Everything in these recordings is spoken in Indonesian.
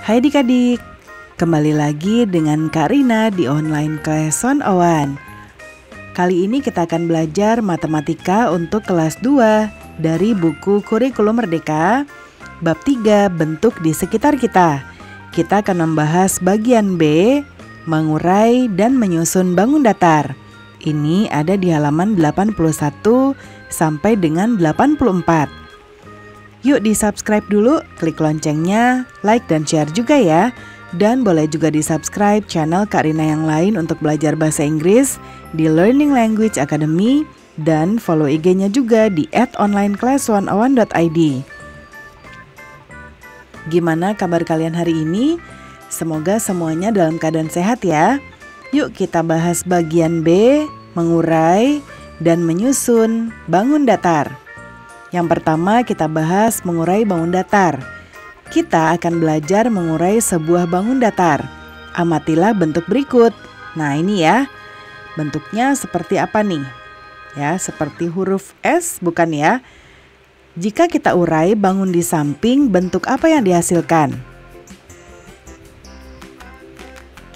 Hai adik-adik, kembali lagi dengan Kak Rina di online class 101. Kali ini kita akan belajar matematika untuk kelas 2 dari buku Kurikulum Merdeka, bab 3 bentuk di sekitar kita. Kita akan membahas bagian B, mengurai dan menyusun bangun datar. Ini ada di halaman 81 sampai dengan 84. Yuk di-subscribe dulu, klik loncengnya, like dan share juga ya. Dan boleh juga di-subscribe channel Kak Rina yang lain untuk belajar bahasa Inggris di Learning Language Academy dan follow IG-nya juga di @onlineclass101.id. Gimana kabar kalian hari ini? Semoga semuanya dalam keadaan sehat ya. Yuk kita bahas bagian B, mengurai dan menyusun bangun datar. Yang pertama kita bahas mengurai bangun datar. Kita akan belajar mengurai sebuah bangun datar. Amatilah bentuk berikut. Nah ini ya, bentuknya seperti apa nih? Ya, seperti huruf S bukan ya? Jika kita urai bangun di samping, bentuk apa yang dihasilkan?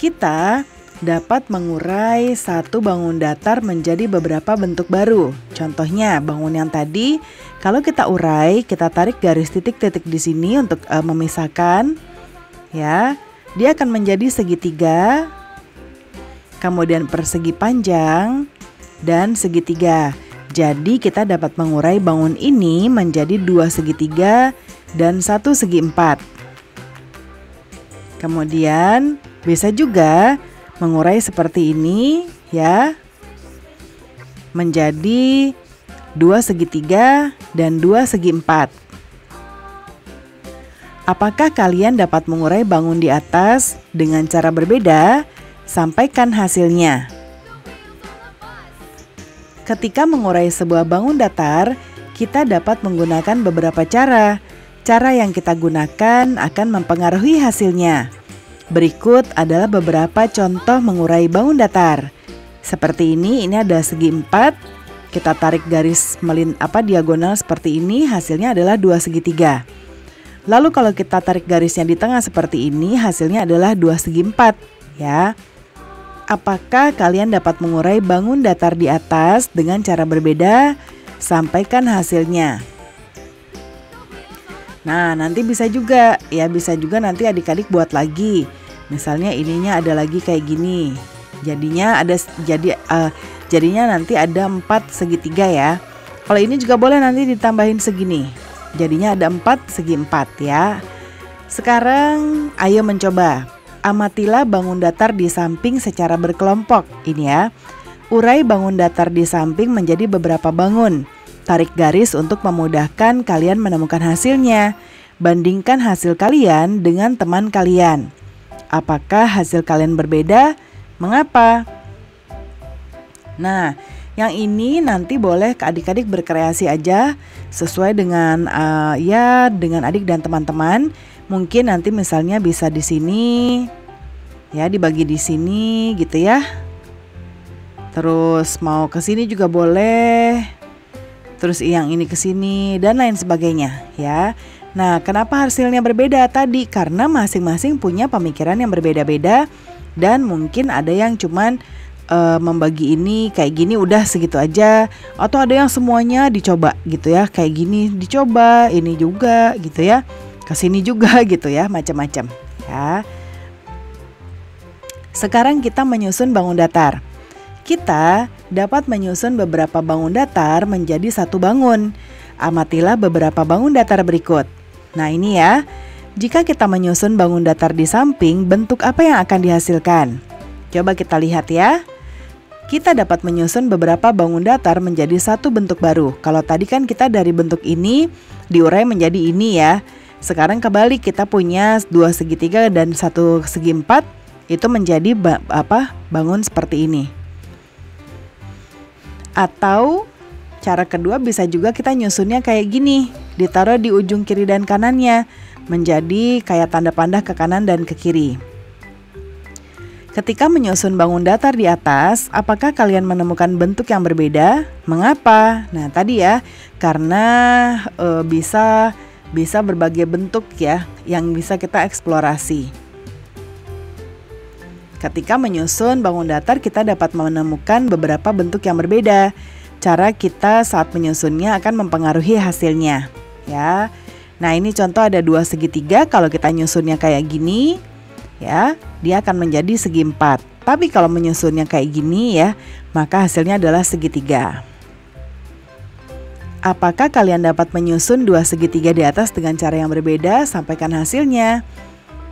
Kita dapat mengurai satu bangun datar menjadi beberapa bentuk baru. Contohnya bangun yang tadi, kalau kita urai, kita tarik garis titik-titik di sini untuk memisahkan. Ya, dia akan menjadi segitiga, kemudian persegi panjang dan segitiga. Jadi kita dapat mengurai bangun ini menjadi dua segitiga dan satu segi empat. Kemudian bisa juga mengurai seperti ini ya, menjadi dua segitiga dan dua segi empat. Apakah kalian dapat mengurai bangun di atas dengan cara berbeda? Sampaikan hasilnya. Ketika mengurai sebuah bangun datar, kita dapat menggunakan beberapa cara. Cara yang kita gunakan akan mempengaruhi hasilnya. Berikut adalah beberapa contoh mengurai bangun datar. Seperti ini ada segi 4. Kita tarik garis diagonal seperti ini, hasilnya adalah dua segitiga. Lalu kalau kita tarik garisnya di tengah seperti ini, hasilnya adalah dua segi 4 ya. Apakah kalian dapat mengurai bangun datar di atas dengan cara berbeda? Sampaikan hasilnya. Nah, nanti bisa juga nanti adik-adik buat lagi. Misalnya ininya ada lagi kayak gini. Jadinya nanti ada 4 segitiga ya. Kalau ini juga boleh nanti ditambahin segini. Jadinya ada 4 segi 4 ya. Sekarang ayo mencoba. Amatilah bangun datar di samping secara berkelompok. Ini ya. Urai bangun datar di samping menjadi beberapa bangun. Tarik garis untuk memudahkan kalian menemukan hasilnya. Bandingkan hasil kalian dengan teman kalian. Apakah hasil kalian berbeda? Mengapa? Nah, yang ini nanti boleh adik-adik berkreasi aja sesuai dengan dengan adik dan teman-teman. Mungkin nanti misalnya bisa di sini ya, dibagi di sini gitu ya. Terus mau ke sini juga boleh. Terus yang ini ke sini dan lain sebagainya ya. Nah, kenapa hasilnya berbeda tadi? Karena masing-masing punya pemikiran yang berbeda-beda dan mungkin ada yang cuman membagi ini kayak gini udah segitu aja, atau ada yang semuanya dicoba gitu ya, kayak gini dicoba, ini juga gitu ya, kesini juga gitu ya, macam-macam ya. Sekarang kita menyusun bangun datar. Kita dapat menyusun beberapa bangun datar menjadi satu bangun. Amatilah beberapa bangun datar berikut. Nah ini ya, jika kita menyusun bangun datar di samping, bentuk apa yang akan dihasilkan? Coba kita lihat ya. Kita dapat menyusun beberapa bangun datar menjadi satu bentuk baru. Kalau tadi kan kita dari bentuk ini diurai menjadi ini ya. Sekarang kebalik, kita punya dua segitiga dan satu segi 4. Itu menjadi bangun seperti ini. Atau cara kedua bisa juga kita nyusunnya kayak gini, ditaruh di ujung kiri dan kanannya, menjadi kayak tanda panah ke kanan dan ke kiri. Ketika menyusun bangun datar di atas, apakah kalian menemukan bentuk yang berbeda? Mengapa? Nah tadi ya, karena bisa bisa berbagai bentuk ya yang bisa kita eksplorasi. Ketika menyusun bangun datar, kita dapat menemukan beberapa bentuk yang berbeda. Cara kita saat menyusunnya akan mempengaruhi hasilnya ya. Nah, ini contoh ada 2 segitiga. Kalau kita nyusunnya kayak gini ya, dia akan menjadi segi 4. Tapi kalau menyusunnya kayak gini ya, maka hasilnya adalah segitiga. Apakah kalian dapat menyusun 2 segitiga di atas dengan cara yang berbeda? Sampaikan hasilnya.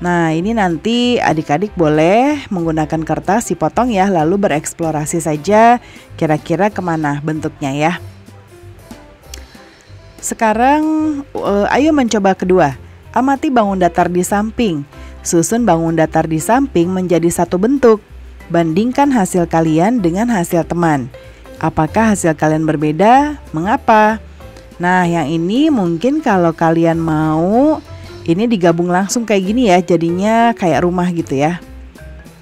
Nah, ini nanti adik-adik boleh menggunakan kertas dipotong ya, lalu bereksplorasi saja kira-kira kemana bentuknya ya. Sekarang ayo mencoba kedua. Amati bangun datar di samping. Susun bangun datar di samping menjadi satu bentuk. Bandingkan hasil kalian dengan hasil teman. Apakah hasil kalian berbeda? Mengapa? Nah, yang ini mungkin kalau kalian mau ini digabung langsung kayak gini ya, jadinya kayak rumah gitu ya.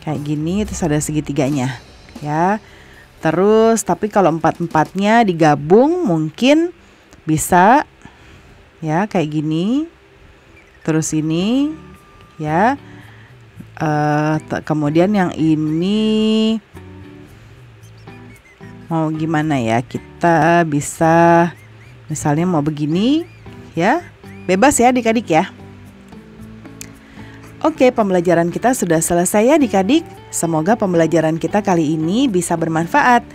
Kayak gini, terus ada segitiganya ya. Terus tapi kalau 4-4-nya digabung mungkin bisa ya kayak gini. Terus ini ya. Kemudian yang ini mau gimana ya, kita bisa misalnya mau begini ya, bebas ya adik-adik ya. Oke, pembelajaran kita sudah selesai ya adik-adik. Semoga pembelajaran kita kali ini bisa bermanfaat.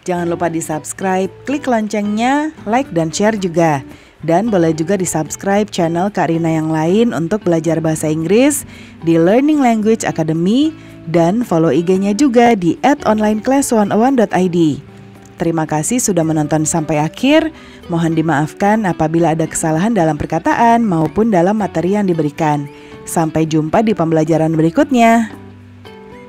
Jangan lupa di subscribe, klik loncengnya, like dan share juga. Dan boleh juga di subscribe channel Karina yang lain untuk belajar bahasa Inggris di Learning Language Academy. Dan follow IG-nya juga di @onlineclass101.id. Terima kasih sudah menonton sampai akhir. Mohon dimaafkan apabila ada kesalahan dalam perkataan maupun dalam materi yang diberikan. Sampai jumpa di pembelajaran berikutnya.